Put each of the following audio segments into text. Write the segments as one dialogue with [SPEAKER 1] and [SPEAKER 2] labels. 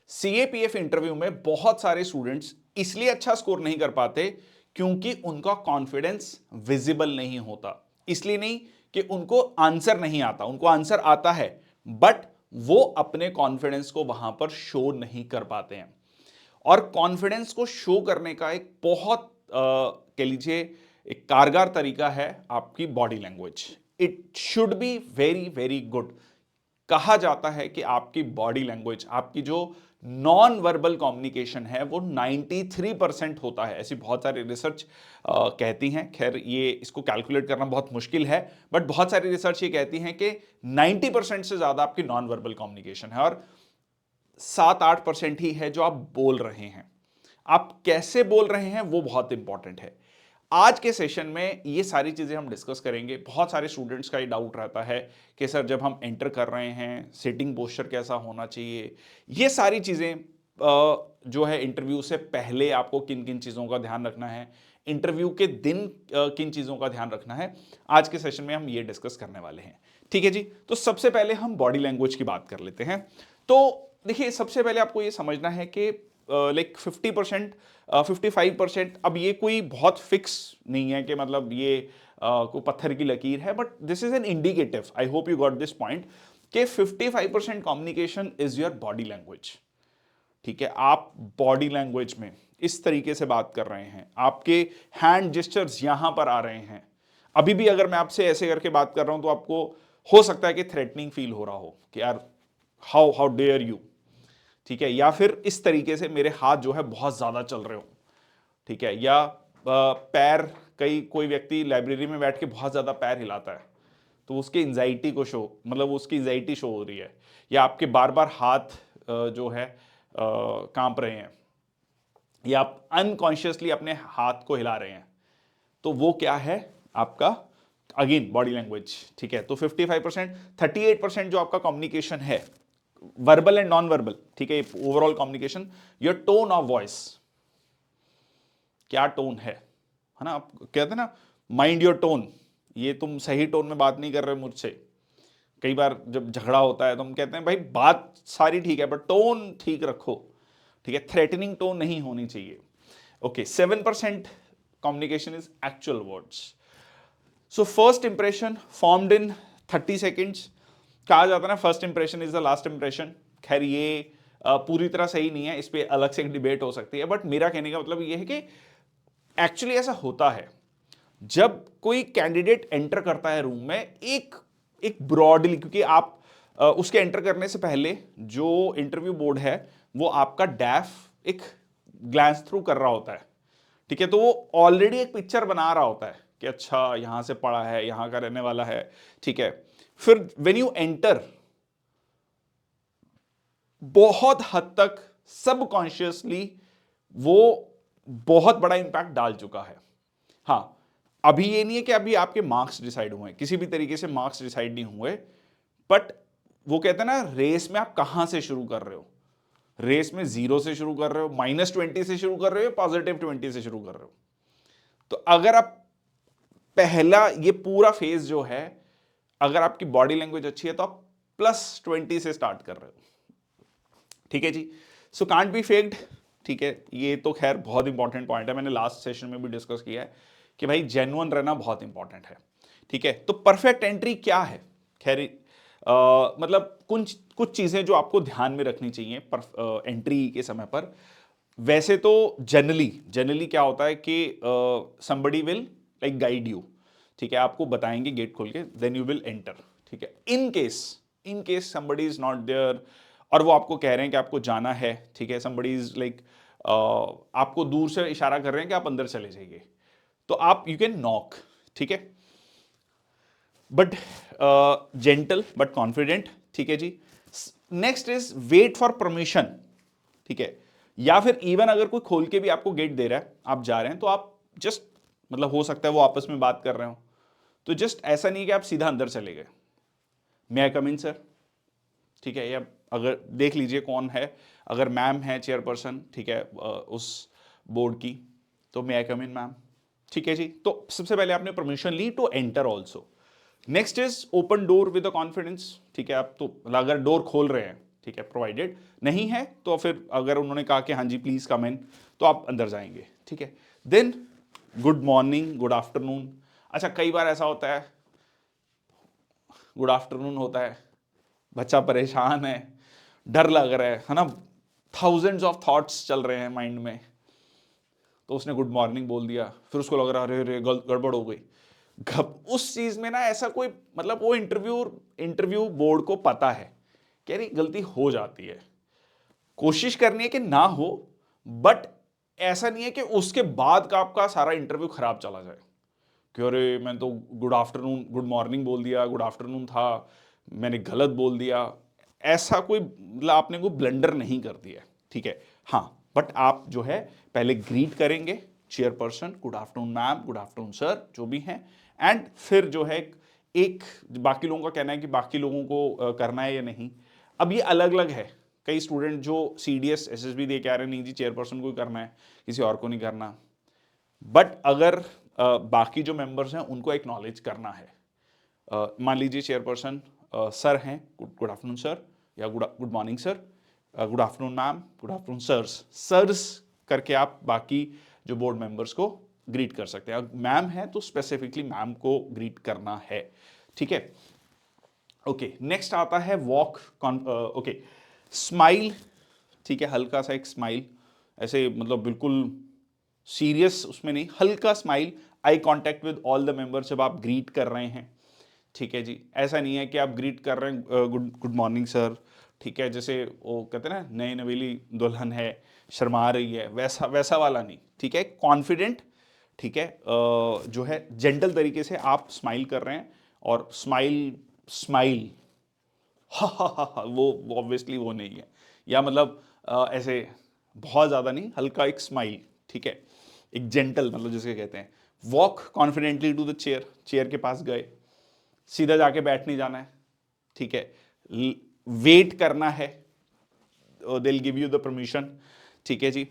[SPEAKER 1] CAPF interview में बहुत सारे स्टूडेंट्स इसलिए अच्छा स्कोर नहीं कर पाते क्योंकि उनका कॉन्फिडेंस विजिबल नहीं होता। इसलिए नहीं कि उनको आंसर नहीं आता, उनको आंसर आता है, बट वो अपने कॉन्फिडेंस को वहां पर शो नहीं कर पाते हैं। और कॉन्फिडेंस को शो करने का एक बहुत कह लीजिए एक कारगर तरीका है आपकी body language. It should be very very good. कहा जाता है कि आपकी बॉडी लैंग्वेज, आपकी जो नॉन वर्बल कम्युनिकेशन है वो 93% होता है। ऐसी बहुत सारी रिसर्च कहती हैं, खैर ये इसको कैलकुलेट करना बहुत मुश्किल है, बट बहुत सारी रिसर्च ये कहती हैं कि 90% से ज्यादा आपकी नॉन वर्बल कम्युनिकेशन है और 7-8% ही है जो आप बोल रहे हैं। आप कैसे बोल रहे हैं वो बहुत इंपॉर्टेंट है। आज के सेशन में ये सारी चीजें हम डिस्कस करेंगे। बहुत सारे स्टूडेंट्स का ये डाउट रहता है कि सर जब हम एंटर कर रहे हैं सिटिंग पोस्चर कैसा होना चाहिए, ये सारी चीजें जो है इंटरव्यू से पहले आपको किन किन चीजों का ध्यान रखना है, इंटरव्यू के दिन किन चीजों का ध्यान रखना है, आज के सेशन में हम ये डिस्कस करने वाले हैं। ठीक है जी, तो सबसे पहले हम बॉडी लैंग्वेज की बात कर लेते हैं। तो देखिए, सबसे पहले आपको ये समझना है कि लाइक 50%, 55%, अब ये कोई बहुत फिक्स नहीं है कि मतलब ये कोई पत्थर की लकीर है, but this is an indicative. I hope you got this point कि 55% communication is your body language. ठीक है, आप बॉडी लैंग्वेज में इस तरीके से बात कर रहे हैं, आपके हैंड जेस्चर्स यहां पर आ रहे हैं। अभी भी अगर मैं आपसे ऐसे करके बात कर रहा हूं तो आपको हो सकता है कि थ्रेटनिंग फील हो रहा हो कि यार हाउ हाउ डेयर यू। ठीक है, या फिर इस तरीके से मेरे हाथ जो है बहुत ज्यादा चल रहे हो। ठीक है, या पैर, कोई व्यक्ति लाइब्रेरी में बैठ के बहुत ज्यादा पैर हिलाता है तो उसकी एंजाइटी को शो, मतलब उसकी एंजाइटी शो हो रही है, या आपके बार बार हाथ जो है कांप रहे हैं, या आप अनकॉन्शियसली अपने हाथ को हिला रहे हैं, तो वो क्या है आपका अगेन बॉडी लैंग्वेज। ठीक है, तो 55%, 38% जो आपका कम्युनिकेशन है वर्बल एंड नॉन वर्बल। ठीक है, overall communication, your tone of voice, क्या टोन है ना। आप कहते हैं ना माइंड योर टोन, ये तुम सही टोन में बात नहीं कर रहे मुझसे। कई बार जब झगड़ा होता है तो हम कहते हैं भाई बात सारी ठीक है बट टोन ठीक रखो। ठीक है, थ्रेटनिंग टोन नहीं होनी चाहिए। Okay, 7% communication is actual words. So first impression formed in 30 seconds. कहा जाता है ना first impression is the last impression. खैर ये पूरी तरह सही नहीं है, इस पर अलग से एक डिबेट हो सकती है, बट मेरा कहने का मतलब ये है कि एक्चुअली ऐसा होता है। जब कोई कैंडिडेट एंटर करता है रूम में, एक एक ब्रॉडली, क्योंकि आप उसके एंटर करने से पहले जो इंटरव्यू बोर्ड है वो आपका डैफ एक ग्लैंस थ्रू कर रहा होता है। ठीक है, तो वो ऑलरेडी एक पिक्चर बना रहा होता है कि अच्छा यहां से पढ़ा है, यहां का रहने वाला है। ठीक है, फिर व्हेन यू एंटर, बहुत हद तक सबकॉन्शियसली वो बहुत बड़ा इंपैक्ट डाल चुका है। हाँ, अभी ये नहीं है कि अभी आपके मार्क्स डिसाइड हुए, किसी भी तरीके से मार्क्स डिसाइड नहीं हुए, बट वो कहते हैं ना रेस में आप कहां से शुरू कर रहे हो। रेस में 0 से शुरू कर रहे हो, -20 से शुरू कर रहे हो, +20 से शुरू कर रहे हो। तो अगर आप पहला ये पूरा फेज जो है, अगर आपकी बॉडी लैंग्वेज अच्छी है तो आप +20 से स्टार्ट कर रहे हो। ठीक है जी, सो कांट बी फेक्ड। ठीक है, ये तो खैर बहुत इंपॉर्टेंट पॉइंट है, मैंने लास्ट सेशन में भी डिस्कस किया है कि भाई जेन्युइन रहना बहुत इंपॉर्टेंट है। ठीक है, तो परफेक्ट एंट्री क्या है। खैर मतलब कुछ कुछ चीजें जो आपको ध्यान में रखनी चाहिए एंट्री के समय पर। वैसे तो जनरली क्या होता है कि somebody will like guide you. ठीक है, आपको बताएंगे गेट खोल के, देन यू विल एंटर। ठीक है, in case somebody is not there और वो आपको कह रहे हैं कि आपको जाना है। ठीक है, somebody इज लाइक आपको दूर से इशारा कर रहे हैं कि आप अंदर चले जाइए, तो आप यू कैन नॉक। ठीक है, बट जेंटल बट कॉन्फिडेंट। ठीक है जी, next is wait for permission. ठीक है, या फिर इवन अगर कोई खोल के भी आपको गेट दे रहा है, आप जा रहे हैं, तो आप जस्ट, मतलब हो सकता है वो आपस में बात कर रहे हो, तो जस्ट ऐसा नहीं कि आप सीधा अंदर चले गए। मे आई कम इन सर। ठीक है, या अगर देख लीजिए कौन है, अगर मैम है चेयरपर्सन, ठीक है, उस बोर्ड की, तो मे आई कम इन मैम। ठीक है जी, तो सबसे पहले आपने परमिशन ली to enter also. Next is open door with confidence. ठीक है, आप तो अगर डोर खोल रहे हैं, ठीक है, प्रोवाइडेड नहीं है तो फिर अगर उन्होंने कहा कि हाँ जी प्लीज कम इन, तो आप अंदर जाएंगे, ठीक है। Then good morning, good afternoon. अच्छा, कई बार ऐसा होता है गुड आफ्टरनून होता है, बच्चा परेशान है, डर लग रहा है ना, थाउजेंड्स ऑफ थॉट्स चल रहे हैं माइंड में, तो उसने गुड मॉर्निंग बोल दिया, फिर उसको लग रहा है अरे अरे गड़बड़ हो गई। उस चीज में ना ऐसा कोई मतलब वो इंटरव्यू बोर्ड को पता है कि यार गलती हो जाती है, कोशिश करनी है कि ना हो, बट ऐसा नहीं है कि उसके बाद का आपका सारा इंटरव्यू खराब चला जाए कि अरे मैं तो गुड आफ्टरनून गुड मॉर्निंग बोल दिया, गुड आफ्टरनून था, मैंने गलत बोल दिया। ऐसा कोई मतलब आपने कोई ब्लंडर नहीं कर दिया, ठीक है। हाँ, बट आप जो है पहले ग्रीट करेंगे chairperson, good afternoon ma'am, good afternoon sir, जो भी हैं, एंड फिर जो है एक बाकी लोगों का कहना है कि बाकी लोगों को करना है या नहीं। अब ये अलग अलग है, कई स्टूडेंट जो CDS SSB दे के आ रहे हैं, नहीं जी चेयरपर्सन को ही करना है, किसी और को नहीं करना। बट अगर बाकी जो मेंबर्स हैं उनको एक्नॉलेज करना है, मान लीजिए चेयरपर्सन सर हैं, गुड आफ्टरनून सर, या good morning sir, good afternoon ma'am, good afternoon sirs करके आप बाकी जो बोर्ड मेंबर्स को ग्रीट कर सकते हैं। मैम है तो स्पेसिफिकली मैम को ग्रीट करना है, ठीक है। ओके, नेक्स्ट आता है वॉक, ओके, स्माइल, ठीक है, हल्का सा एक स्माइल, ऐसे मतलब बिल्कुल सीरियस उसमें नहीं, हल्का smile, eye contact with all the members जब आप ग्रीट कर रहे हैं, ठीक है जी। ऐसा नहीं है कि आप ग्रीट कर रहे हैं गुड मॉर्निंग सर, ठीक है, जैसे वो कहते हैं ना नई नवेली दुल्हन है शर्मा रही है, वैसा वैसा वाला नहीं, ठीक है, कॉन्फिडेंट, ठीक है, जो है जेंटल तरीके से आप स्माइल कर रहे हैं, और स्माइल हा, वो ऑब्वियसली वो नहीं है, या मतलब ऐसे बहुत ज़्यादा नहीं, हल्का एक स्माइल, ठीक है, एक जेंटल, मतलब जिसे कहते हैं walk confidently to the chair के पास गए, सीधा जाके बैठ नहीं जाना है, ठीक है, वेट करना है, they will give you the permission, ठीक है जी,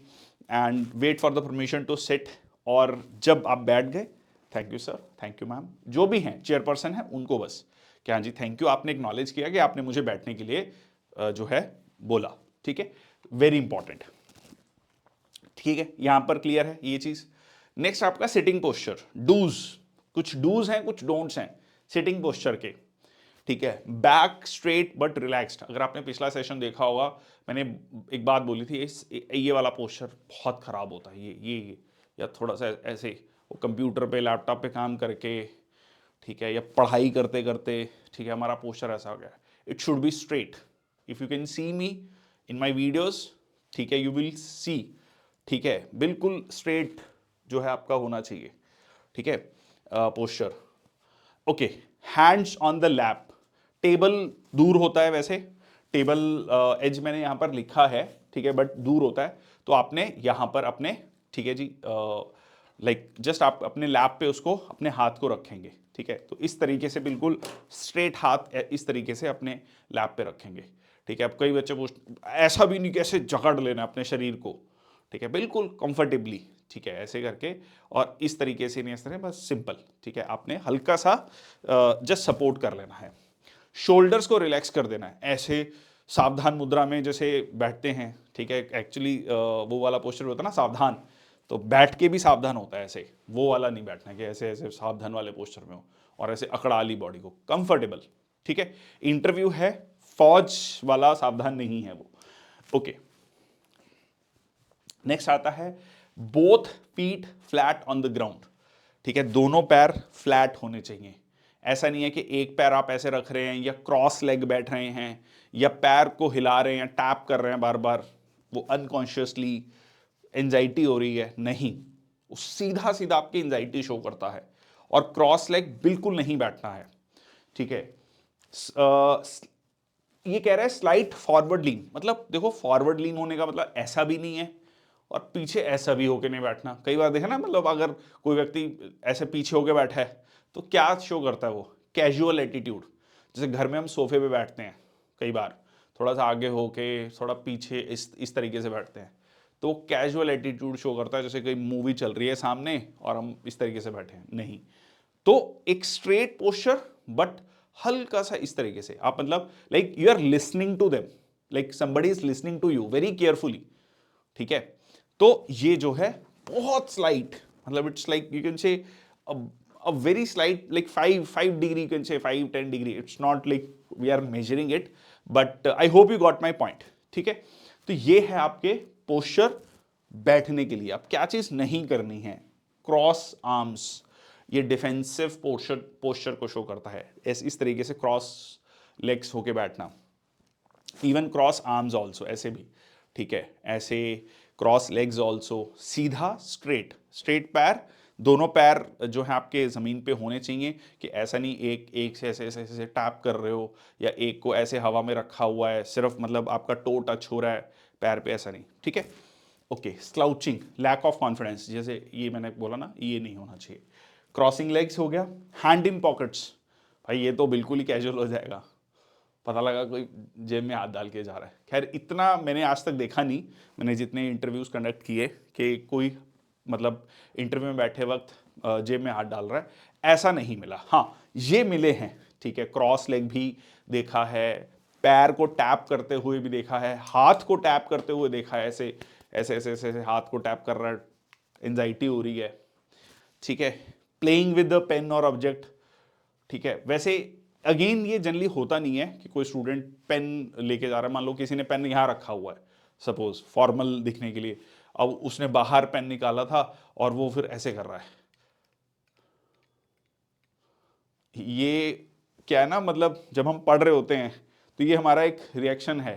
[SPEAKER 1] and wait for the permission to sit, और जब आप बैठ गए thank you sir, thank you ma'am, जो भी हैं चेयरपर्सन है उनको बस कि हाँ जी थैंक यू, आपने एक्नॉलेज किया कि आपने मुझे बैठने के लिए जो है बोला, ठीक है, वेरी इंपॉर्टेंट, ठीक है, यहां पर क्लियर है ये चीज। नेक्स्ट आपका सिटिंग पोस्चर, डूज, कुछ डूज हैं कुछ डोंट्स हैं सिटिंग पोस्चर के, ठीक है, बैक स्ट्रेट बट रिलैक्स्ड। अगर आपने पिछला सेशन देखा होगा, मैंने एक बात बोली थी, ये वाला पोस्चर बहुत खराब होता है, ये या थोड़ा सा ऐसे वो कंप्यूटर पे लैपटॉप पे काम करके, ठीक है, या पढ़ाई करते करते, ठीक है, हमारा पोस्चर ऐसा हो गया। It should be straight, if you can see me in my videos, ठीक है, यू विल सी, ठीक है, बिल्कुल स्ट्रेट जो है आपका होना चाहिए, ठीक है, posture. Okay, hands on the lap, table दूर होता है वैसे, टेबल एज मैंने यहां पर लिखा है, ठीक है, बट दूर होता है, तो आपने यहां पर अपने, ठीक है जी, लाइक जस्ट आप अपने लैप पे उसको अपने हाथ को रखेंगे, ठीक है, तो इस तरीके से बिल्कुल स्ट्रेट हाथ इस तरीके से अपने लैप पे रखेंगे, ठीक है। अब कई बच्चे पूछ, ऐसा भी नहीं कैसे जकड़ लेना अपने शरीर को, ठीक है, बिल्कुल कंफर्टेबली, ठीक है, ऐसे करके, और इस तरीके से नहीं, इस तरह, बस सिंपल, ठीक है, आपने हल्का सा जस्ट सपोर्ट कर लेना है, शोल्डर्स को रिलैक्स कर देना है, ऐसे सावधान मुद्रा में जैसे बैठते हैं, ठीक है, एक्चुअली वो वाला पोस्चर होता है ना सावधान, तो बैठ के भी सावधान होता है, ऐसे वो वाला नहीं बैठना कि ऐसे ऐसे सावधान वाले पोस्चर में हो और ऐसे अकड़ा ली बॉडी को, कंफर्टेबल, ठीक है, इंटरव्यू है, फौज वाला सावधान नहीं है वो, ओके। नेक्स्ट आता है both feet flat on the ground, ठीक है, दोनों पैर फ्लैट होने चाहिए, ऐसा नहीं है कि एक पैर आप ऐसे रख रहे हैं या क्रॉस लेग बैठ रहे हैं या पैर को हिला रहे हैं, टैप कर रहे हैं बार बार, वो अनकॉन्शियसली एंजाइटी हो रही है, नहीं, सीधा सीधा आपकी एंजाइटी शो करता है, और क्रॉस लेग बिल्कुल नहीं बैठना है, ठीक है। ये कह रहा है स्लाइट फॉरवर्ड लीन, मतलब देखो फॉरवर्ड लीन होने का मतलब ऐसा भी नहीं है और पीछे ऐसा भी होके नहीं बैठना। कई बार देखा ना, मतलब अगर कोई व्यक्ति ऐसे पीछे होके बैठा है तो क्या शो करता है वो, कैजुअल एटीट्यूड, जैसे घर में हम सोफे पे बैठते हैं, कई बार थोड़ा सा आगे होके थोड़ा पीछे इस तरीके से बैठते हैं, तो कैजुअल एटीट्यूड शो करता है, जैसे कोई मूवी चल रही है सामने और हम इस तरीके से बैठे हैं, नहीं। तो एक स्ट्रेट पोस्चर बट हल्का सा इस तरीके से आप, मतलब like you are listening to them, like somebody is listening to you very carefully, ठीक है। तो ये जो है बहुत स्लाइट, मतलब it's like you can say a very slight, like 5 degree, you can say 5-10 degree, it's not like we are measuring it, but I hope you got my point, ठीक है। तो ये है आपके पोस्चर बैठने के लिए। अब क्या चीज नहीं करनी है, क्रॉस आर्म्स, ये डिफेंसिव पोस्चर को शो करता है, इस तरीके से क्रॉस लेग्स होके बैठना, इवन क्रॉस आर्म्स ऑल्सो, ऐसे भी, ठीक है, ऐसे क्रॉस लेग्स ऑल्सो, सीधा स्ट्रेट पैर, दोनों पैर जो है आपके ज़मीन पे होने चाहिए, कि ऐसा नहीं एक से ऐसे टैप कर रहे हो, या एक को ऐसे हवा में रखा हुआ है सिर्फ, मतलब आपका टो टच हो रहा है पैर पे, ऐसा नहीं, ठीक है। Okay, slouching, lack of confidence, जैसे ये मैंने बोला ना, ये नहीं होना चाहिए। क्रॉसिंग लेग्स हो गया, हैंड इन पॉकेट्स, भाई ये तो बिल्कुल ही कैजुअल हो जाएगा, पता लगा कोई जेब में हाथ डाल के जा रहा है। खैर इतना मैंने आज तक देखा नहीं, मैंने जितने इंटरव्यूज़ कंडक्ट किए, कि कोई मतलब इंटरव्यू में बैठे वक्त जेब में हाथ डाल रहा है, ऐसा नहीं मिला। हाँ, ये मिले हैं, ठीक है, क्रॉस लेग भी देखा है, पैर को टैप करते हुए भी देखा है, हाथ को टैप करते हुए देखा है, ऐसे ऐसे ऐसे ऐसे हाथ को टैप कर रहा है, एंजाइटी हो रही है, ठीक है। प्लेइंग विद द पेन और ऑब्जेक्ट, ठीक है। वैसे अगेन ये जनरली होता नहीं है कि कोई स्टूडेंट पेन लेके जा रहा है, मान लो किसी ने पेन यहाँ रखा हुआ है सपोज फॉर्मल दिखने के लिए, अब उसने बाहर पेन निकाला था और वो फिर ऐसे कर रहा है, ये क्या है ना, मतलब जब हम पढ़ रहे होते हैं तो ये हमारा एक रिएक्शन है,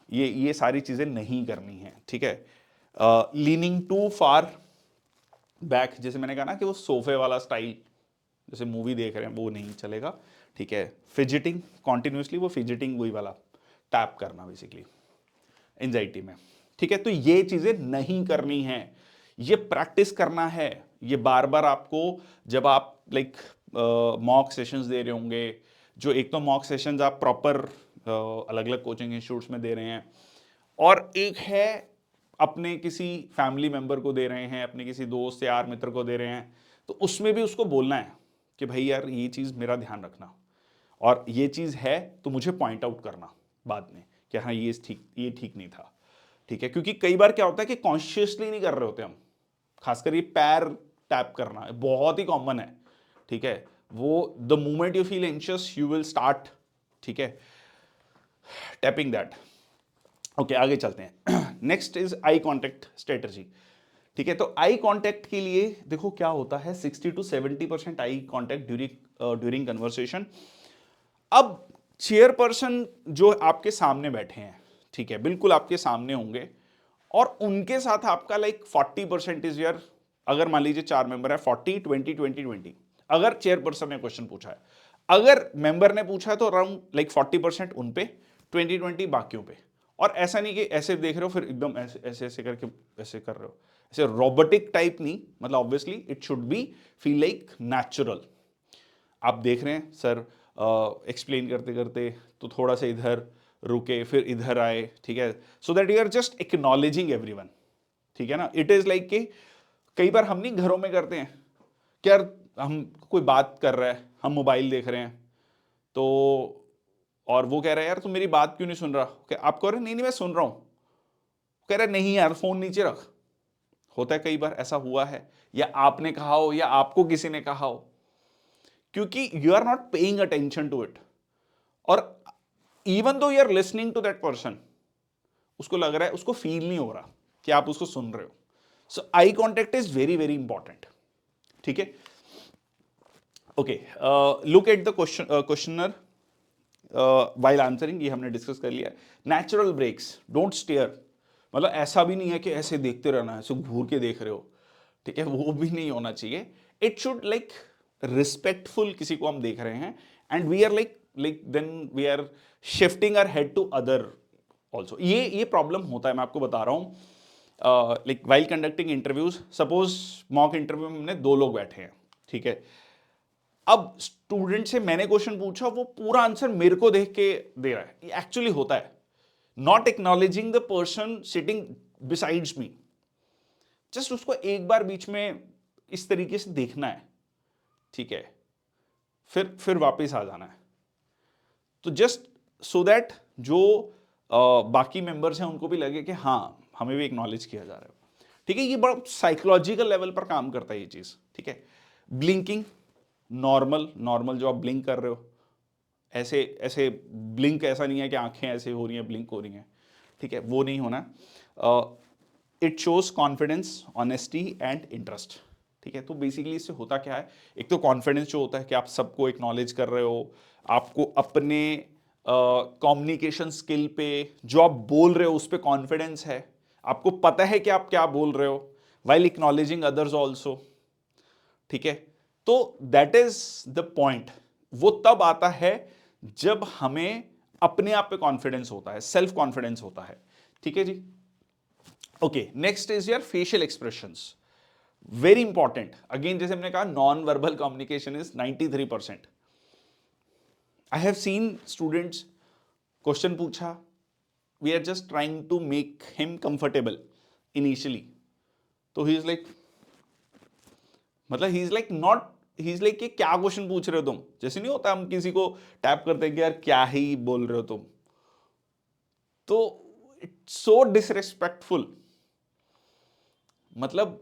[SPEAKER 1] ये सारी चीजें नहीं करनी है, ठीक है। लीनिंग टू फार बैक, जैसे मैंने कहा ना कि वो सोफे वाला स्टाइल, जैसे मूवी देख रहे हैं, वो नहीं चलेगा, ठीक है। फिजिटिंग कॉन्टिन्यूसली, वो फिजिटिंग वही वाला टैप करना बेसिकली एंजाइटी में, ठीक है। तो ये चीजें नहीं करनी है, ये प्रैक्टिस करना है, ये बार बार आपको, जब आप लाइक मॉक सेशंस दे रहे होंगे, जो एक तो मॉक सेशंस आप प्रॉपर अलग अलग कोचिंग इंस्टीट्यूट्स में दे रहे हैं, और एक है अपने किसी फैमिली मेंबर को दे रहे हैं, अपने किसी दोस्त यार मित्र को दे रहे हैं, तो उसमें भी उसको बोलना है कि भाई यार ये चीज़ मेरा ध्यान रखना, और ये चीज़ है तो मुझे पॉइंट आउट करना बाद में कि हाँ ये ठीक नहीं था, ठीक है। क्योंकि कई बार क्या होता है कि कॉन्शियसली नहीं कर रहे होते हम, खासकर ये पैर टैप करना बहुत ही कॉमन है, ठीक है। वो the moment you feel anxious you will start, ठीक है, टैपिंग दैट। ओके, आगे चलते हैं। Next is eye contact strategy, ठीक है। तो आई कॉन्टेक्ट के लिए देखो क्या होता है, 60 to 70% eye contact during conversation. अब चेयरपर्सन जो आपके सामने बैठे हैं, ठीक है, बिल्कुल आपके सामने होंगे, और उनके साथ आपका लाइक 40% इज योर, अगर मान लीजिए 4 मेंबर है, 40-20-20-20, अगर चेयरपर्सन ने क्वेश्चन पूछा है, अगर मेंबर ने पूछा है तो अराउंड लाइक 40% उन पे, 20-20 बाकियों पे। और ऐसा नहीं कि ऐसे देख रहे हो फिर एकदम ऐसे ऐसे ऐसे करके ऐसे कर रहे हो, ऐसे रोबोटिक टाइप नहीं, मतलब obviously it should B feel like natural. आप देख रहे हैं सर एक्सप्लेन करते करते, तो थोड़ा सा इधर रुके, फिर इधर आए, ठीक है, so that you are just acknowledging everyone, ठीक है ना। इट इज लाइक कि कई बार हम नहीं घरों में करते हैं कि यार हम कोई बात कर रहा है, हम मोबाइल देख रहे हैं, तो और वो कह रहा है यार तुम मेरी बात क्यों नहीं सुन रहा, आप कह रहे नहीं नहीं मैं सुन रहा हूं, कह रहा नहीं यार फोन नीचे रख। होता है, कई बार ऐसा हुआ है, या आपने कहा हो या आपको किसी ने कहा हो, क्योंकि you are not paying attention to it, और even though you are listening to that person, उसको लग रहा है, उसको फील नहीं हो रहा कि आप उसको सुन रहे हो। So eye contact is very very important, ठीक है। Okay, look at the questioner while answering, ये हमने डिस्कस कर लिया। नेचुरल ब्रेक्स, डोंट स्टेयर, मतलब ऐसा भी नहीं है कि ऐसे देखते रहना, ऐसे घूर के देख रहे हो, ठीक है, वो भी नहीं होना चाहिए। इट शुड लाइक रिस्पेक्टफुल, किसी को हम देख रहे हैं, and we are like then we are shifting our head to other also. ये प्रॉब्लम होता है, मैं आपको बता रहा हूँ। Like while conducting interviews, suppose mock interview में हमने 2 लोग बैठे हैं, ठीक है, अब स्टूडेंट से मैंने क्वेश्चन पूछा, वो पूरा आंसर मेरे को देख के दे रहा है, ये एक्चुअली होता है, not acknowledging the person sitting besides me. Just उसको एक बार बीच में इस तरीके से देखना है, ठीक है, फिर वापस आ जाना है, तो जस्ट सो दैट जो बाकी मेंबर्स हैं उनको भी लगे कि हाँ हमें भी एक्नॉलेज किया जा रहा है। ठीक है, ये बड़ा साइकोलॉजिकल लेवल पर काम करता है ये चीज। ठीक है, ब्लिंकिंग नॉर्मल नॉर्मल जो आप ब्लिंक कर रहे हो, ऐसे ऐसे ब्लिंक, ऐसा नहीं है कि आंखें ऐसे हो रही हैं ब्लिंक हो रही हैं, ठीक है, वो नहीं होना। It shows confidence, honesty and interest. ठीक है, तो बेसिकली इससे होता क्या है, एक तो कॉन्फिडेंस जो होता है कि आप सबको एक्नॉलेज कर रहे हो, आपको अपने कम्युनिकेशन स्किल पे, जो आप बोल रहे हो उस पर कॉन्फिडेंस है, आपको पता है कि आप क्या बोल रहे हो, वाइल एक्नॉलेजिंग अदर्स ऑल्सो। ठीक है, तो दैट इज द पॉइंट। वो तब आता है जब हमें अपने आप पे कॉन्फिडेंस होता है, सेल्फ कॉन्फिडेंस होता है। ठीक है जी, okay, next is your facial expressions, very important. Again जैसे हमने कहा, non verbal communication is 93%। I have seen students, question पूछा, we are just trying to make him comfortable initially, तो ही इज लाइक, मतलब he is like not, he is like कि क्या question पूछ रहे हो तुम, जैसे नहीं होता हम किसी को टैप करते हैं कि यार क्या ही बोल रहे हो तुम, तो इट्स सो डिसरेस्पेक्टफुल। मतलब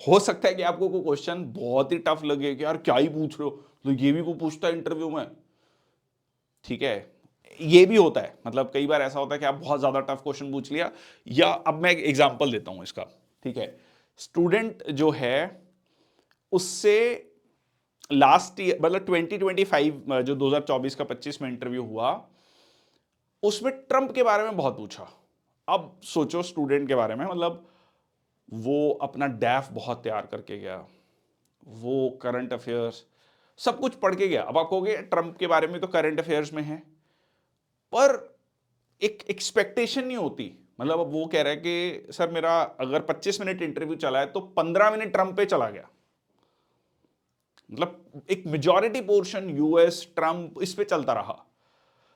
[SPEAKER 1] हो सकता है कि आपको कोई क्वेश्चन बहुत ही टफ लगे कि यार क्या ही पूछ रहे हो, तो ये भी को पूछता है इंटरव्यू में। ठीक है, ये भी होता है, मतलब कई बार ऐसा होता है कि आप बहुत ज्यादा टफ क्वेश्चन पूछ लिया, या अब मैं एक एग्जांपल देता हूं इसका। ठीक है, स्टूडेंट जो है उससे लास्ट ईयर, मतलब 2025 जो 2024 का 25 में इंटरव्यू हुआ, उसमें ट्रंप के बारे में बहुत पूछा। अब सोचो स्टूडेंट के बारे में, मतलब वो अपना डैफ बहुत तैयार करके गया, वो करंट अफेयर्स सब कुछ पढ़ के गया। अब आप कहोगे ट्रंप के बारे में तो करंट अफेयर्स में है, पर एक एक्सपेक्टेशन नहीं होती। मतलब अब वो कह रहा है कि सर मेरा अगर 25 मिनट इंटरव्यू चला है तो 15 मिनट ट्रंप पे चला गया, मतलब एक मेजॉरिटी पोर्शन यूएस ट्रंप इस पे चलता रहा।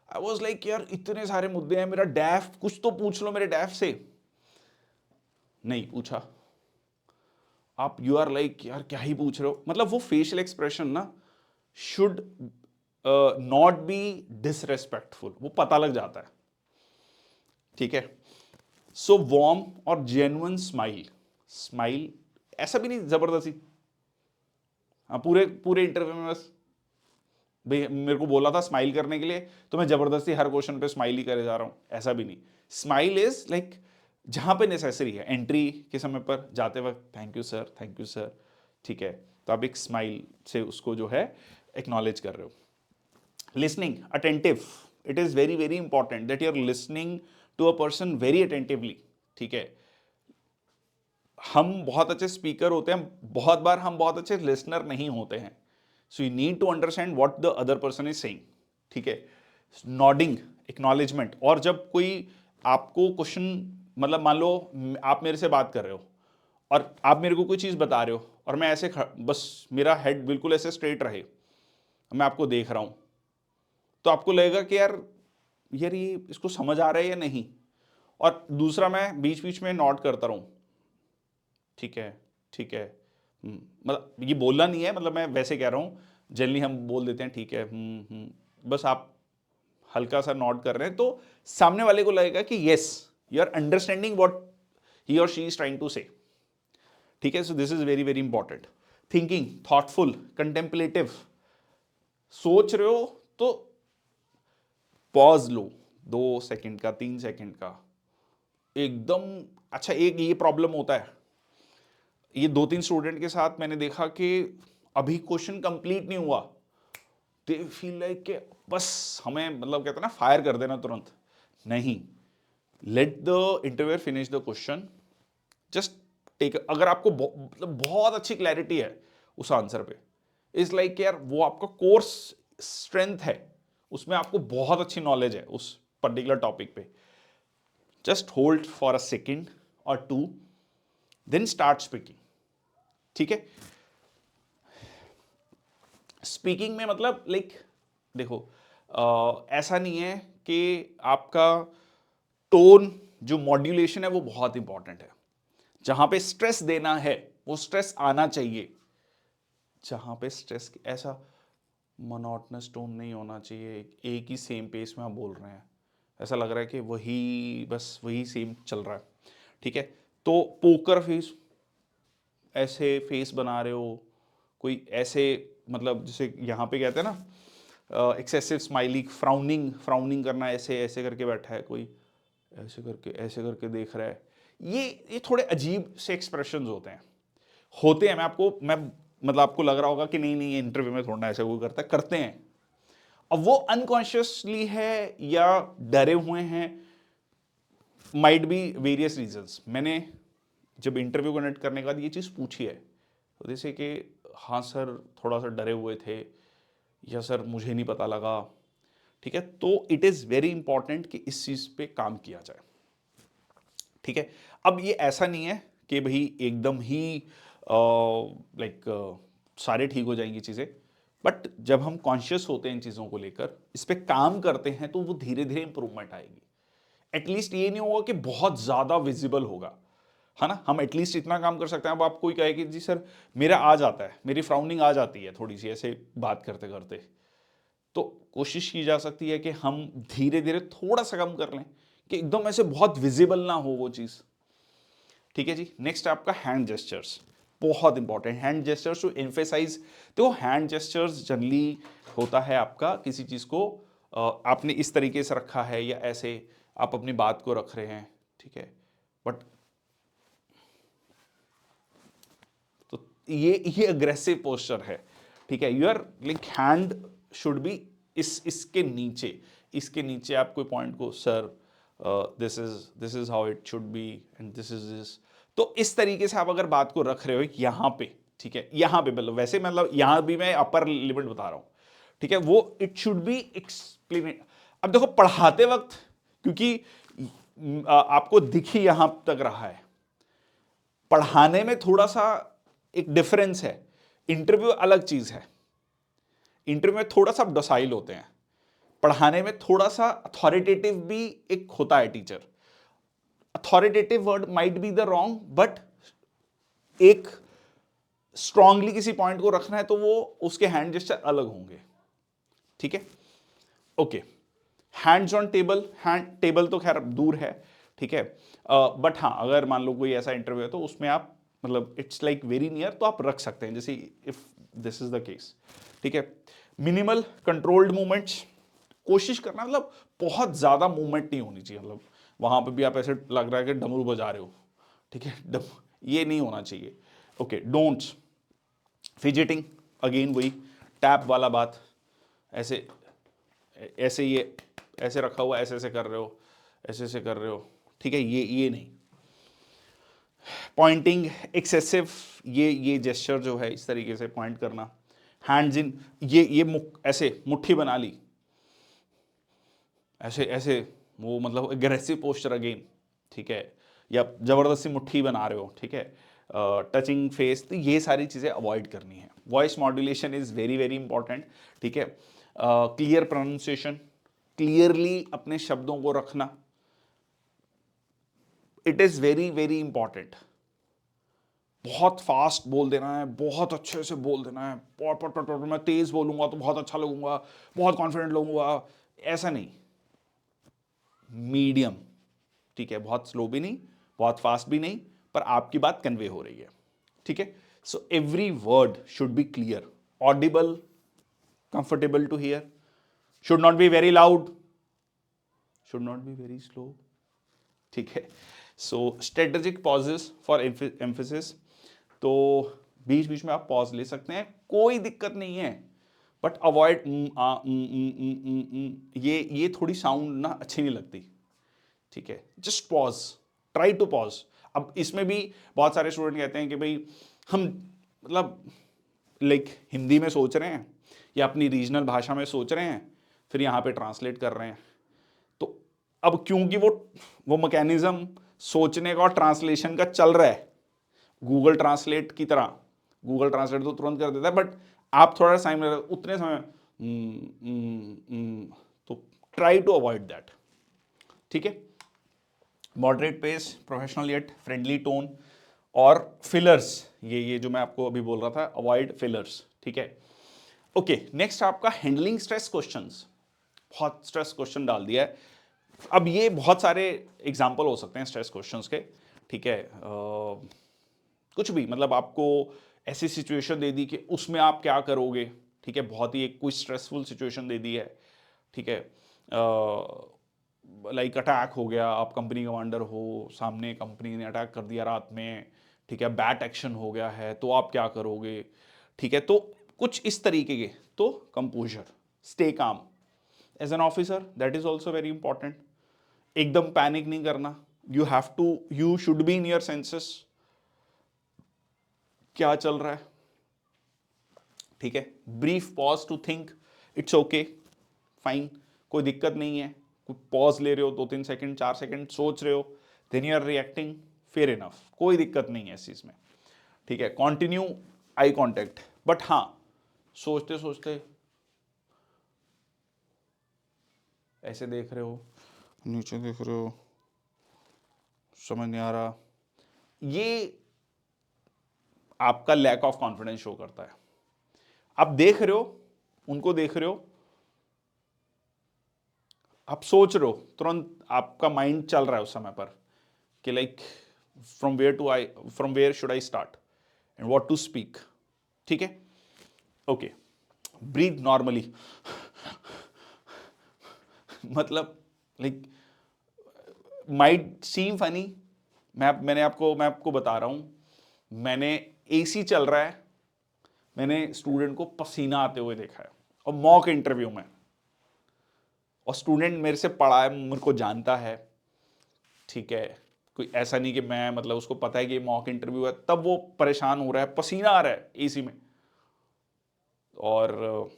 [SPEAKER 1] आई वॉज लाइक यार इतने सारे मुद्दे हैं, मेरा डैफ कुछ तो पूछ लो मेरे डैफ से, नहीं पूछा। आप यू आर लाइक यार क्या ही पूछ रहे हो, मतलब वो फेशियल एक्सप्रेशन ना शुड नॉट बी डिसरेस्पेक्टफुल, वो पता लग जाता है। ठीक है, सो वार्म और जेन्युइन स्माइल, स्माइल ऐसा भी नहीं जबरदस्ती, हाँ पूरे पूरे इंटरव्यू में बस भाई मेरे को बोला था स्माइल करने के लिए तो मैं जबरदस्ती हर क्वेश्चन पे स्माइल ही करे जा रहा हूं, ऐसा भी नहीं। स्माइल इज लाइक जहां पे नेसेसरी है, एंट्री के समय पर जाते वक्त thank you sir, thank you sir. ठीक है, तो आप एक स्माइल से उसको जो है एक्नॉलेज कर रहे हो। Listening attentive, it is very very important that you are listening to a person very attentively. ठीक है, हम बहुत अच्छे स्पीकर होते हैं, बहुत बार हम बहुत अच्छे लिसनर नहीं होते हैं, so you need to understand what the other person is saying. ठीक है, नॉडिंग, एक्नॉलेजमेंट, और जब कोई आपको क्वेश्चन, मतलब मान लो आप मेरे से बात कर रहे हो और आप मेरे को कोई चीज बता रहे हो और मैं ऐसे बस मेरा हेड बिल्कुल ऐसे स्ट्रेट रहे, मैं आपको देख रहा हूं, तो आपको लगेगा कि यार यार ये इसको समझ आ रहा है या नहीं, और दूसरा मैं बीच बीच में नॉड करता रहूं, ठीक है ठीक है, मतलब ये बोलना नहीं है, मतलब मैं वैसे कह रहा हूँ, जनरली हम बोल देते हैं ठीक है, बस आप हल्का सा नॉड कर रहे हैं तो सामने वाले को लगेगा कि yes you are understanding what he और she is trying to say. ठीक है, so this is very very important. Thinking, thoughtful, contemplative, सोच रहे हो तो पॉज लो, 2 सेकंड का, 3 सेकंड का, एकदम। अच्छा, एक ये प्रॉब्लम होता है, ये 2-3 स्टूडेंट के साथ मैंने देखा कि अभी क्वेश्चन कंप्लीट नहीं हुआ, दे फील लाइक कि बस हमें, मतलब कहते हैं ना फायर कर देना तुरंत, नहीं, let the interviewer finish the question, just take, अगर आपको मतलब बहुत अच्छी क्लैरिटी है उस आंसर पे, इज लाइक यार वो आपका कोर्स स्ट्रेंथ है, उसमें आपको बहुत अच्छी नॉलेज है उस पर्टिकुलर टॉपिक पे, just hold for a second और 2, देन स्टार्ट स्पीकिंग। ठीक है, स्पीकिंग में मतलब लाइक देखो, ऐसा नहीं है कि आपका टोन, जो मॉड्यूलेशन है वो बहुत इंपॉर्टेंट है, जहां पे स्ट्रेस देना है वो स्ट्रेस आना चाहिए, जहां पे स्ट्रेस ऐसा मोनोटनस टोन नहीं होना चाहिए, एक ही सेम पेस में आप बोल रहे हैं, ऐसा लग रहा है कि वही बस वही सेम चल रहा है, ठीक है। तो पोकर फेस, ऐसे फेस बना रहे हो, कोई ऐसे मतलब जैसे यहाँ पे कहते हैं ना एक्सेसिव स्माइली, फ्राउनिंग फ्राउनिंग करना, ऐसे ऐसे करके बैठा है कोई, ऐसे करके देख रहा है, ये थोड़े अजीब से एक्सप्रेशंस होते हैं। मैं मतलब आपको लग रहा होगा कि नहीं नहीं, ये इंटरव्यू में थोड़ा ऐसे वो करते हैं। अब वो अनकॉन्शियसली है या डरे हुए हैं, माइट बी वेरियस रीजंस। मैंने जब इंटरव्यू कंडक्ट करने के बाद ये चीज़ पूछी है, तो जैसे कि हाँ सर थोड़ा सा डरे हुए थे, या सर मुझे नहीं पता लगा, ठीक है। तो इट इज़ वेरी इंपॉर्टेंट कि इस चीज़ पे काम किया जाए, ठीक है। अब ये ऐसा नहीं है कि भाई एकदम ही लाइक सारे ठीक हो जाएंगी चीज़ें, बट जब हम कॉन्शियस होते हैं इन चीज़ों को लेकर, इस पे काम करते हैं, तो वो धीरे धीरे इंप्रूवमेंट आएगी। एटलीस्ट ये नहीं होगा कि बहुत ज़्यादा विजिबल होगा, है ना। हम एटलीस्ट इतना काम कर सकते हैं। अब आप कोई कहे कि जी सर मेरा आ जाता है, मेरी फ्राउनिंग आ जाती है थोड़ी सी ऐसे बात करते करते, तो कोशिश की जा सकती है कि हम धीरे धीरे थोड़ा सा कम कर लें, कि एकदम ऐसे बहुत विजिबल ना हो वो चीज़, ठीक है जी। नेक्स्ट आपका हैंड जेस्चर्स, बहुत important. Hand gestures to emphasise, तो हैंड जेस्चर्स जनरली होता है आपका किसी चीज़ को आपने इस तरीके से रखा है, या ऐसे आप अपनी बात को रख रहे हैं, ठीक है। बट तो ये अग्रेसिव पोस्चर है, ठीक है। Your like hand should be इसके नीचे आप कोई पॉइंट को, sir this is how it should be and this, तो इस तरीके से आप अगर बात को रख रहे हो यहाँ पे, ठीक है, यहाँ पे मतलब वैसे मतलब यहाँ भी मैं अपर लिमिट बता रहा हूँ, ठीक है। वो इट शुड बी एक्सप्लेन। अब देखो पढ़ाते वक्त, क्योंकि आपको दिख ही यहां तक रहा है, पढ़ाने में थोड़ा सा एक डिफरेंस है, इंटरव्यू अलग चीज है। इंटरव्यू में थोड़ा सा डोसाइल होते हैं, पढ़ाने में थोड़ा सा अथॉरिटेटिव भी एक होता है teacher. Authoritative word might be the wrong, but एक स्ट्रांगली किसी पॉइंट को रखना है तो वो उसके हैंड जेस्चर अलग होंगे, ठीक है। Okay, hands on table, hand table तो खैर दूर है, ठीक है। बट हाँ, अगर मान लो कोई ऐसा इंटरव्यू है तो उसमें आप मतलब इट्स लाइक वेरी नियर, तो आप रख सकते हैं, जैसे if this is the case, ठीक है। मिनिमल कंट्रोल्ड मूवमेंट्स, कोशिश करना मतलब बहुत ज्यादा मूवमेंट नहीं होनी चाहिए, मतलब वहां पे भी आप ऐसे लग रहा है कि डमरू बजा रहे हो, ठीक है, ये नहीं होना चाहिए। ओके, डोंट्स, फिजिटिंग, अगेन वही टैप वाला बात, ऐसे ऐसे ये ऐसे रखा हुआ, ऐसे ऐसे कर रहे हो, ऐसे ऐसे कर रहे हो, ठीक है, ये नहीं। पॉइंटिंग एक्सेसिव, ये जेस्चर जो है इस तरीके से पॉइंट करना, हैंड्स इन, ये ऐसे मुट्ठी बना ली, ऐसे ऐसे, वो मतलब एग्रेसिव पोस्चर अगेन, ठीक है, या जबरदस्ती मुट्ठी बना रहे हो, ठीक है, टचिंग फेस, तो ये सारी चीजें अवॉइड करनी है। Voice modulation is very very important, ठीक है। क्लियर प्रोनाउंसिएशन, क्लियरली अपने शब्दों को रखना, it is very very important. बहुत फास्ट बोल देना है, बहुत अच्छे से बोल देना है, मैं तेज बोलूंगा तो बहुत अच्छा लगूंगा, बहुत कॉन्फिडेंट लगूंगा, ऐसा नहीं, मीडियम, ठीक है, बहुत स्लो भी नहीं, बहुत फास्ट भी नहीं, पर आपकी बात कन्वे हो रही है, ठीक है। So every word should be clear, audible, comfortable to hear, should not be very loud, should not be very slow, ठीक है। So strategic pauses for emphasis, तो बीच बीच में आप पॉज ले सकते हैं, कोई दिक्कत नहीं है, बट अवॉइड ये थोड़ी साउंड ना अच्छी नहीं लगती, ठीक है। Just pause, try to pause. अब इसमें भी बहुत सारे स्टूडेंट कहते हैं कि भाई हम मतलब लाइक हिंदी में सोच रहे हैं या अपनी रीजनल भाषा में सोच रहे हैं, फिर यहाँ पे ट्रांसलेट कर रहे हैं, तो अब क्योंकि वो मैकेनिज्म सोचने का और ट्रांसलेशन का चल रहा है, गूगल ट्रांसलेट की तरह, गूगल ट्रांसलेट तो तुरंत कर देता है, बट आप थोड़ा टाइम लगेगा, उतने समय तो ट्राई टू अवॉइड दैट, ठीक है। Moderate pace, professional yet friendly tone, और फिलर्स, ये जो मैं आपको अभी बोल रहा था, अवॉइड फिलर्स, ठीक है। ओके, नेक्स्ट आपका हैंडलिंग स्ट्रेस क्वेश्चंस। बहुत स्ट्रेस क्वेश्चन डाल दिया है। अब ये बहुत सारे एग्जाम्पल हो सकते हैं स्ट्रेस क्वेश्चंस के, ठीक है। कुछ भी, मतलब आपको ऐसी सिचुएशन दे दी कि उसमें आप क्या करोगे, ठीक है। बहुत ही एक कोई स्ट्रेसफुल सिचुएशन दे दी है, ठीक है। लाइक अटैक हो गया, आप कंपनी कमांडर हो, सामने कंपनी ने अटैक कर दिया रात में, ठीक है। बैट एक्शन हो गया है, तो आप क्या करोगे, ठीक है। तो कुछ इस तरीके के, तो composure, stay calm as an officer, that is also very important. एकदम पैनिक नहीं करना, you should be in your senses, क्या चल रहा है, ठीक है। Brief pause to think, it's okay, fine, कोई दिक्कत नहीं है। कोई पॉज ले रहे हो, 2-3 सेकंड 4 सेकंड सोच रहे हो, then you are reacting, fair enough, कोई दिक्कत नहीं है इस चीज में, ठीक है। कॉन्टिन्यू आई कॉन्टेक्ट, बट हाँ, सोचते सोचते ऐसे देख रहे हो, नीचे देख रहे हो, समझ नहीं आ रहा, ये आपका लैक ऑफ कॉन्फिडेंस शो करता है। आप देख रहे हो, उनको देख रहे हो, आप सोच रहे हो, तुरंत आपका माइंड चल रहा है उस समय पर कि like from where should I start and what to speak, ठीक है। ओके, ब्रीथ नॉर्मली, मतलब लाइक माइट सीम फनी, मैं आपको बता रहा हूं, मैंने एसी चल रहा है, मैंने स्टूडेंट को पसीना आते हुए देखा है, और मॉक इंटरव्यू में, और स्टूडेंट मेरे से पढ़ा है, मेरे को जानता है, ठीक है। कोई ऐसा नहीं कि मैं, मतलब उसको पता है कि मॉक इंटरव्यू है, तब वो परेशान हो रहा है, पसीना आ रहा है एसी में, और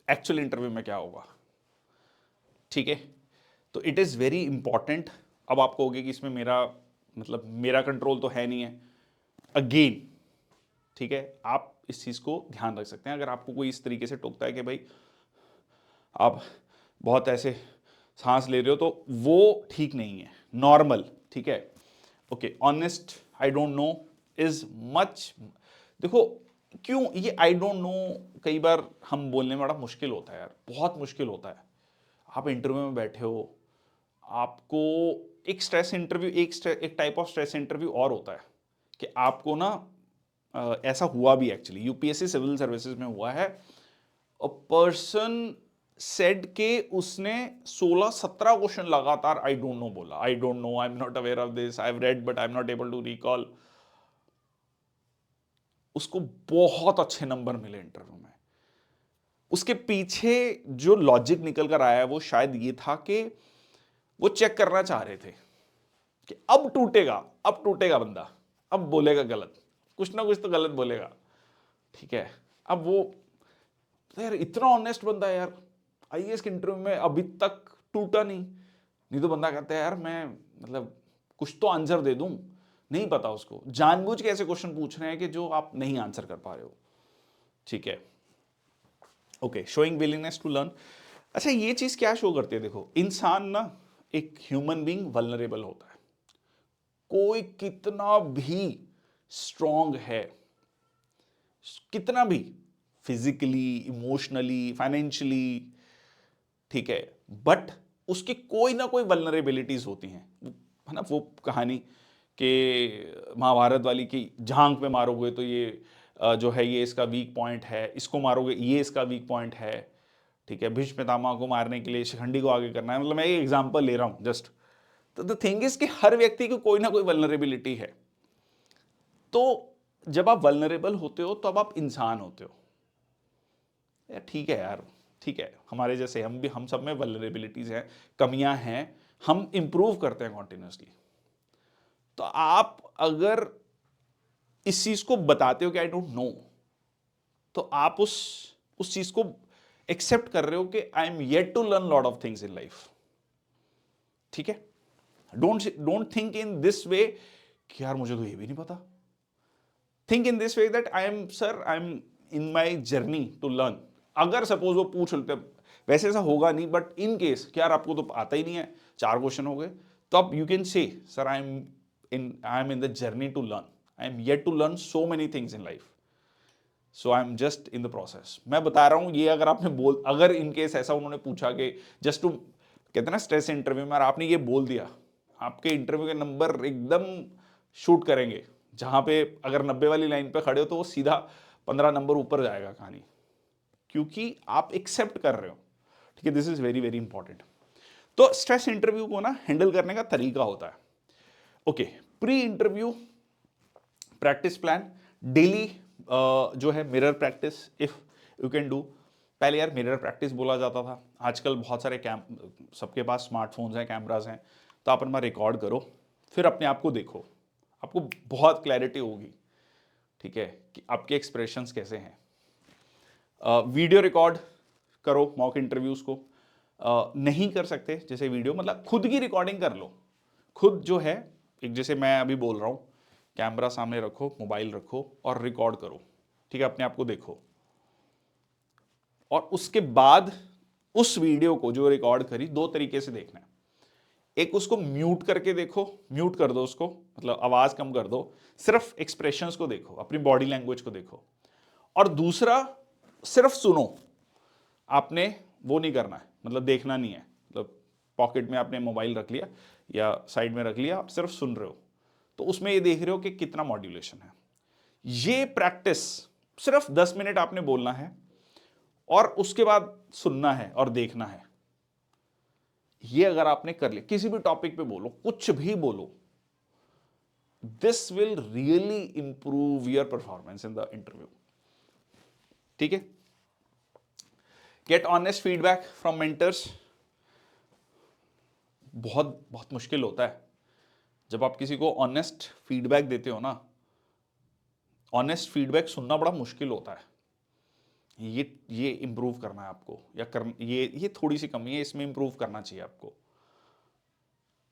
[SPEAKER 1] एक्चुअल इंटरव्यू में क्या होगा, ठीक है। तो इट इज़ वेरी इंपॉर्टेंट। अब आप कहोगे कि इसमें मेरा, मतलब मेरा कंट्रोल तो है नहीं है, अगेन, ठीक है। आप इस चीज़ को ध्यान रख सकते हैं। अगर आपको कोई इस तरीके से टोकता है कि भाई आप बहुत ऐसे सांस ले रहे हो, तो वो ठीक नहीं है, नॉर्मल, ठीक है। Okay, honest I don't no is much, देखो क्यों ये आई डोंट नो कई बार हम बोलने में बड़ा मुश्किल होता है यार, बहुत मुश्किल होता है। आप इंटरव्यू में बैठे हो, आपको एक स्ट्रेस इंटरव्यू, एक टाइप ऑफ स्ट्रेस इंटरव्यू और होता है कि आपको ना, ऐसा हुआ भी एक्चुअली, यूपीएससी सिविल सर्विसेज में हुआ है। अ पर्सन सेड के उसने 16-17 क्वेश्चन लगातार आई डोंट नो बोला, I don't know, I am not aware of this, I have read but I am not able to recall. उसको बहुत अच्छे नंबर मिले इंटरव्यू में। उसके पीछे जो लॉजिक निकल कर आया है वो शायद ये था कि वो चेक करना चाह रहे थे कि अब टूटेगा बंदा, अब बोलेगा गलत, कुछ ना कुछ तो गलत बोलेगा, ठीक है। अब वो, तो यार इतना ऑनेस्ट बंदा है यार, आईएएस के इंटरव्यू में अभी तक टूटा नहीं तो बंदा कहता है यार मैं, मतलब कुछ तो आंसर दे दूं, नहीं पता उसको, जानबूझ के ऐसे क्वेश्चन पूछ रहे हैं कि जो आप नहीं आंसर कर पा रहे हो, ठीक है। Okay, showing willingness to learn. अच्छा, ये चीज क्या शो करती है, देखो इंसान ना, एक ह्यूमन बीइंग वल्नरेबल होता है। कोई कितना भी स्ट्रांग है, कितना भी फिजिकली, इमोशनली, फाइनेंशियली, ठीक है, बट उसकी कोई ना कोई वल्नरेबिलिटीज होती हैं, है ना। वो कहानी कि महाभारत वाली की, झांग पे मारोगे तो ये जो है ये इसका वीक पॉइंट है, इसको मारोगे ये इसका वीक पॉइंट है, ठीक है। भीष्म पितामह को मारने के लिए शिखंडी को आगे करना है, मतलब मैं ये एग्जांपल ले रहा हूं जस्ट। तो द थिंग इज कि हर व्यक्ति की कोई ना कोई वल्नरेबिलिटी है। तो जब आप वल्नरेबल होते हो तो अब आप इंसान होते हो यार, ठीक है यार, ठीक है। हमारे जैसे हम सब में वल्नरेबिलिटीज हैं, कमियां हैं, हम इंप्रूव करते हैं कॉन्टिन्यूसली। तो आप अगर इस चीज को बताते हो कि आई डोंट नो, तो आप उस चीज को एक्सेप्ट कर रहे हो कि I am yet to learn lot of things in life, ठीक है। Don't think in this way कि यार मुझे तो ये भी नहीं पता। Think in this way that I am in my journey to learn. अगर सपोज वो पूछ लेते, वैसे ऐसा होगा नहीं, बट इन केस कि यार आपको तो आता ही नहीं है, 4 क्वेश्चन हो गए, तो आप you can say sir I am in the journey to learn, I am yet to learn so many things in life, so I am just in the process. मैं बता रहा हूं ये, अगर आपने अगर इन केस ऐसा उन्होंने पूछा कि जस्ट टू, कहते हैं ना स्ट्रेस इंटरव्यू में, और आपने ये बोल दिया, आपके इंटरव्यू के नंबर एकदम शूट करेंगे। जहां पे अगर 90 वाली लाइन पे खड़े हो तो वो सीधा 15 नंबर ऊपर जाएगा कहानी, क्योंकि आप एक्सेप्ट कर रहे हो। ठीक है, this is very very important. तो स्ट्रेस इंटरव्यू को ना हैंडल करने का तरीका होता है। Okay, pre interview practice plan, daily जो है mirror practice if you can do. पहले यार मिरर प्रैक्टिस बोला जाता था, आजकल बहुत सारे सबके पास स्मार्टफोन्स हैं, कैमरास हैं, तो आप अपना रिकॉर्ड करो, फिर अपने आप को देखो, आपको बहुत क्लैरिटी होगी, ठीक है, कि आपके एक्सप्रेशंस कैसे हैं। वीडियो रिकॉर्ड करो मॉक इंटरव्यूज़ को। नहीं कर सकते जैसे वीडियो, मतलब खुद की रिकॉर्डिंग कर लो, खुद जो है, एक जैसे मैं अभी बोल रहा हूँ, कैमरा सामने रखो, मोबाइल रखो और रिकॉर्ड करो, ठीक है, अपने आप को देखो। और उसके बाद उस वीडियो को जो रिकॉर्ड करी, दो तरीके से देखना है। एक, उसको म्यूट करके देखो, म्यूट कर दो उसको, मतलब आवाज कम कर दो, सिर्फ एक्सप्रेशंस को देखो, अपनी बॉडी लैंग्वेज को देखो। और दूसरा, सिर्फ सुनो, आपने वो नहीं करना है, मतलब देखना नहीं है, मतलब पॉकेट में आपने मोबाइल रख लिया या साइड में रख लिया, आप सिर्फ सुन रहे हो, तो उसमें ये देख रहे हो कि कितना मॉड्यूलेशन है। ये प्रैक्टिस सिर्फ 10 मिनट आपने बोलना है और उसके बाद सुनना है और देखना है। ये अगर आपने कर लिया, किसी भी टॉपिक पे बोलो, कुछ भी बोलो, this will really improve your performance in the interview. ठीक है, get honest feedback from mentors. बहुत बहुत मुश्किल होता है जब आप किसी को ऑनेस्ट फीडबैक देते हो ना, ऑनेस्ट फीडबैक सुनना बड़ा मुश्किल होता है। ये इंप्रूव करना है आपको, या ये थोड़ी सी कमी है, इसमें इंप्रूव करना चाहिए आपको।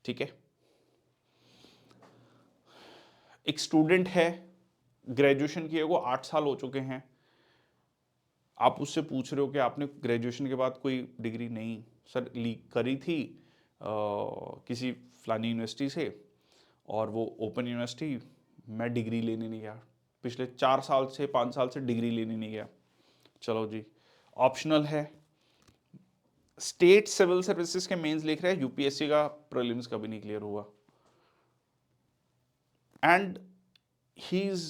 [SPEAKER 1] ठीक है, एक स्टूडेंट है, ग्रेजुएशन किए को 8 साल हो चुके हैं, आप उससे पूछ रहे हो कि आपने ग्रेजुएशन के बाद कोई डिग्री, नहीं सर, लीक करी थी किसी फलानी यूनिवर्सिटी से, और वो ओपन यूनिवर्सिटी, मैं डिग्री लेने नहीं गया, पिछले 4 साल से 5 साल से डिग्री लेने नहीं गया। चलो जी, ऑप्शनल है, स्टेट सिविल सर्विसेज के मेंस लिख रहे हैं, यूपीएससी का प्रीलिम्स कभी नहीं क्लियर हुआ, एंड ही इज,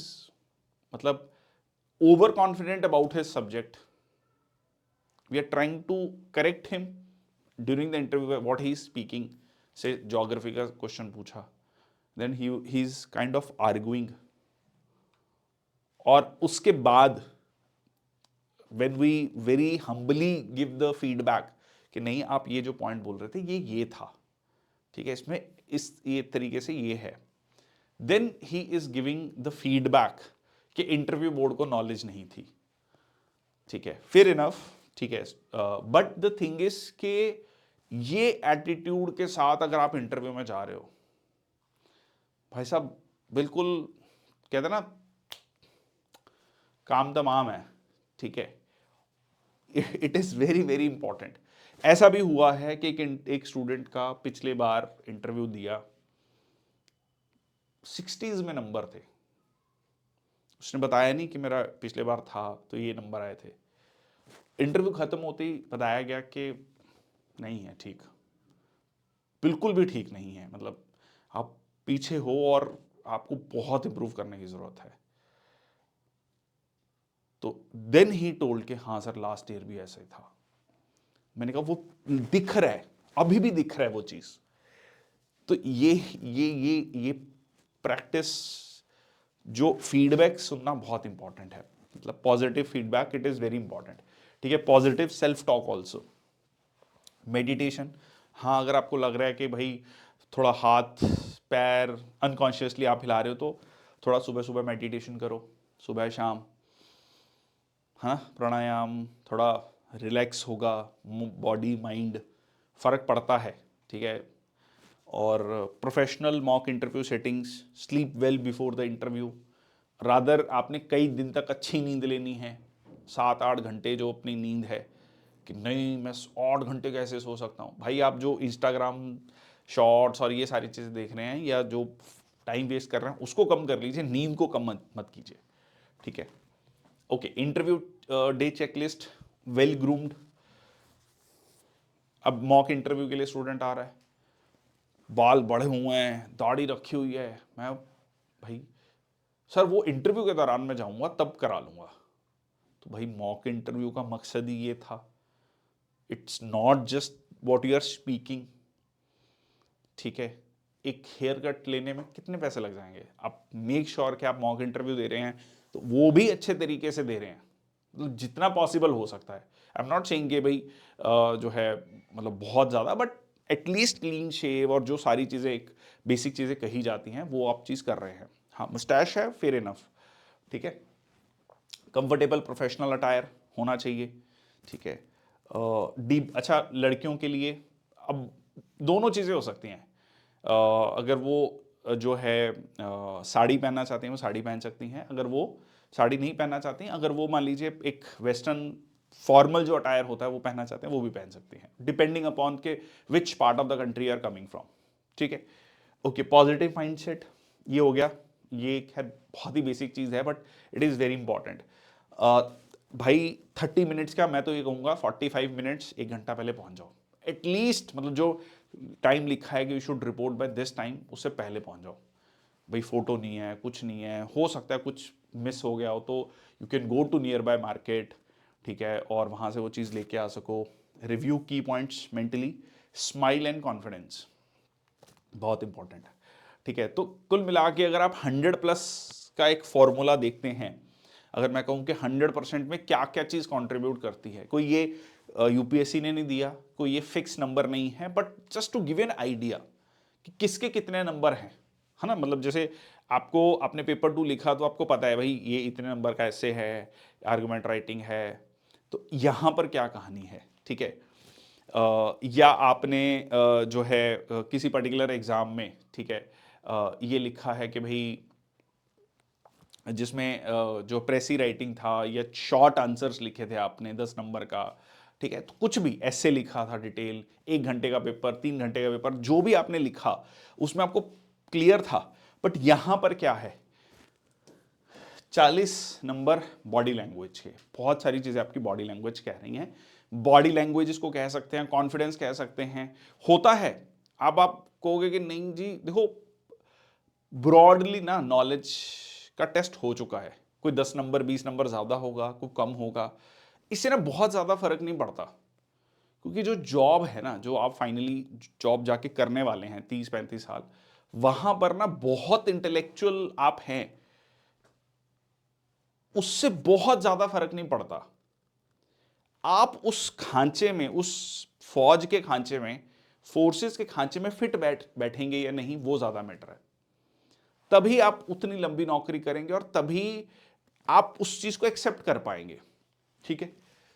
[SPEAKER 1] मतलब over confident about his subject. We are trying to correct him during the interview what he is speaking. Say geography का क्वेश्चन पूछा, then he is kind of arguing, और उसके बाद when we very humbly give the feedback कि नहीं, आप ये जो पॉइंट बोल रहे थे ये था, ठीक है, इसमें इस ये तरीके से ये है, then he is giving the feedback कि इंटरव्यू बोर्ड को नॉलेज नहीं थी। ठीक है, फेयर इनफ, ठीक है, बट द थिंग इज कि ये एटीट्यूड के साथ अगर आप इंटरव्यू में जा रहे हो, भाई साहब, बिल्कुल कहते ना, काम तमाम है। ठीक है, it is very very important. ऐसा भी हुआ है कि एक स्टूडेंट का पिछले बार इंटरव्यू दिया, 60s में नंबर थे, उसने बताया नहीं कि मेरा पिछले बार था तो ये नंबर आए थे। इंटरव्यू खत्म होते ही बताया गया कि नहीं है ठीक, बिल्कुल भी ठीक नहीं है, मतलब आप पीछे हो और आपको बहुत इंप्रूव करने की जरूरत है। तो देन ही टोल्ड के हाँ सर, लास्ट ईयर भी ऐसा ही था। मैंने कहा वो दिख रहा है, अभी भी दिख रहा है वो चीज। तो ये प्रैक्टिस, जो फीडबैक सुनना बहुत इंपॉर्टेंट है, मतलब positive feedback, it is very important. ठीक है, positive self talk also, meditation. हाँ, अगर आपको लग रहा है कि भाई थोड़ा हाथ पैर अनकॉन्शियसली आप हिला रहे हो, तो थोड़ा सुबह सुबह मेडिटेशन करो, सुबह शाम, हाँ, प्राणायाम, थोड़ा रिलैक्स होगा बॉडी माइंड, फर्क पड़ता है। ठीक है, और professional mock interview settings, sleep well before the interview. Rather आपने कई दिन तक अच्छी नींद लेनी है, 7-8 घंटे जो अपनी नींद है, कि नहीं मैं 8 घंटे कैसे सो सकता हूँ। भाई आप जो इंस्टाग्राम शॉर्ट्स और ये सारी चीज़ें देख रहे हैं या जो टाइम वेस्ट कर रहे हैं, उसको कम कर लीजिए, नींद को कम मत कीजिए। ठीक है, okay, interview day checklist well groomed. अब मॉक इंटरव्यू के लिए स्टूडेंट आ रहा है, बाल बड़े हुए हैं, दाढ़ी रखी हुई है, मैं भाई सर वो इंटरव्यू के दौरान मैं जाऊंगा तब करा लूंगा। तो भाई मॉक इंटरव्यू का मकसद ही ये था, it's not just what you are speaking. ठीक है, एक हेयर कट लेने में कितने पैसे लग जाएंगे, आप मेक श्योर कि आप मॉक इंटरव्यू दे रहे हैं तो वो भी अच्छे तरीके से दे रहे हैं, मतलब जितना पॉसिबल हो सकता है। आई एम नॉट सेइंग कि भाई जो है मतलब बहुत ज़्यादा, बट एटलीस्ट क्लीन शेव और जो सारी चीज़ें एक बेसिक चीज़ें कही जाती हैं वो आप चीज़ कर रहे हैं। हाँ, मुस्टैश है, फेयर इनफ। ठीक है, कंफर्टेबल प्रोफेशनल अटायर होना चाहिए। ठीक है, डीप, अच्छा लड़कियों के लिए अब दोनों चीज़ें हो सकती हैं। अगर वो जो है साड़ी पहनना चाहती हैं वो साड़ी पहन सकती हैं, अगर वो साड़ी नहीं पहनना चाहती हैं, अगर वो मान लीजिए एक वेस्टर्न फॉर्मल जो अटायर होता है वो पहनना चाहते हैं वो भी पहन सकती हैं, डिपेंडिंग अपॉन के which part of the country are coming from. ठीक है, ओके, पॉजिटिव माइंडसेट ये हो गया, ये है बहुत ही बेसिक चीज़ है but it is very important. भाई 30 मिनट्स का, मैं तो ये कहूँगा 45 मिनट्स, 1 घंटा पहले पहुँच जाओ एटलीस्ट, मतलब जो टाइम लिखा है कि you should report by this time, उससे पहले पहुँच जाओ। भाई फोटो नहीं है, कुछ नहीं है, हो सकता है कुछ मिस हो गया हो तो you can go to nearby market. ठीक है, और वहाँ से वो चीज़ लेके आ सको। रिव्यू की points mentally, smile and confidence बहुत इंपॉर्टेंट है। ठीक है, तो कुल मिला के अगर आप 100+ का एक फॉर्मूला देखते हैं, अगर मैं कहूँ कि 100% में क्या क्या चीज़ कंट्रीब्यूट करती है, कोई ये यूपीएससी ने नहीं दिया, कोई ये फिक्स नंबर नहीं है, but just to give an idea कि किसके कितने नंबर हैं, है ना। मतलब जैसे आपको आपने पेपर 2 लिखा तो आपको पता है भाई ये इतने नंबर का ऐसे है, आर्गुमेंट राइटिंग है, तो यहाँ पर क्या कहानी है। ठीक है, या आपने जो है किसी पर्टिकुलर एग्जाम में, ठीक है, ये लिखा है कि भाई जिसमें जो प्रेसी राइटिंग था या शॉर्ट आंसर्स लिखे थे आपने 10 नंबर का। ठीक है, तो कुछ भी ऐसे लिखा था डिटेल, 1 घंटे का पेपर, 3 घंटे का पेपर, जो भी आपने लिखा उसमें आपको क्लियर था। बट यहां पर क्या है, 40 नंबर बॉडी लैंग्वेज के, बहुत सारी चीजें आपकी बॉडी लैंग्वेज कह रही हैं। बॉडी लैंग्वेज इसको कह सकते हैं, कॉन्फिडेंस कह सकते हैं, होता है। अब आप कहोगे कि नहीं जी देखो, ब्रॉडली ना नॉलेज का टेस्ट हो चुका है, कोई 10 नंबर 20 नंबर ज़्यादा होगा, कोई कम होगा, इससे ना बहुत ज़्यादा फर्क नहीं पड़ता। क्योंकि जो जॉब है ना, जो आप फाइनली जॉब जाके करने वाले हैं 30-35 साल, वहां पर ना बहुत इंटेलेक्चुअल आप हैं, उससे बहुत ज़्यादा फर्क नहीं पड़ता। आप उस खांचे में, उस फौज के खांचे में, फोर्सेस के खांचे में फिट बैठेंगे या नहीं, वो ज़्यादा मैटर है। तभी आप उतनी लंबी नौकरी करेंगे और तभी आप उस चीज को एक्सेप्ट कर पाएंगे। ठीक है,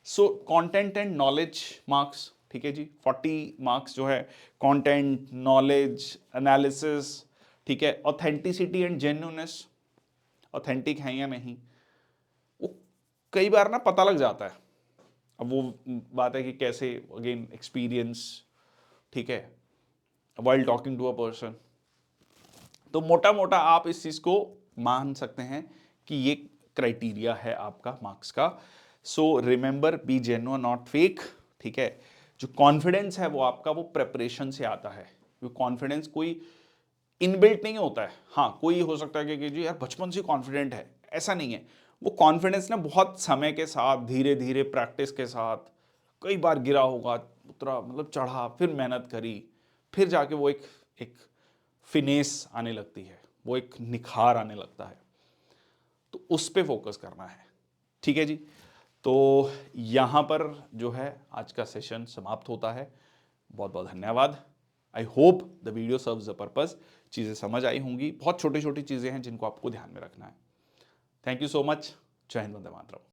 [SPEAKER 1] so content and knowledge marks, ठीक है जी, 40 मार्क्स जो है कंटेंट, नॉलेज, एनालिसिस। ठीक है, ऑथेंटिसिटी एंड जेन्युइननेस, ऑथेंटिक है या नहीं, वो कई बार ना पता लग जाता है। अब वो बात है कि कैसे, अगेन एक्सपीरियंस। ठीक है, while talking to a person, तो मोटा मोटा आप इस चीज को मान सकते हैं कि ये क्राइटेरिया है आपका मार्क्स का। So remember, B genuine not fake. ठीक है, जो कॉन्फिडेंस है वो आपका वो प्रेपरेशन से आता है। वो कॉन्फिडेंस कोई इनबिल्ट नहीं होता है। हाँ, कोई हो सकता है कि जी यार बचपन से कॉन्फिडेंट है, ऐसा नहीं है। वो कॉन्फिडेंस ना बहुत समय के साथ, धीरे धीरे प्रैक्टिस के साथ, कई बार गिरा होगा, उतरा, मतलब चढ़ा, फिर मेहनत करी, फिर जाके वो एक एक फिनेस आने लगती है, वो एक निखार आने लगता है। तो उस पे फोकस करना है। ठीक है जी, तो यहां पर जो है आज का सेशन समाप्त होता है। बहुत बहुत धन्यवाद। I hope the video serves the purpose. चीज़ें समझ आई होंगी, बहुत छोटी छोटी चीज़ें हैं जिनको आपको ध्यान में रखना है। Thank you so much. जय हिंद, वंदे मातरम।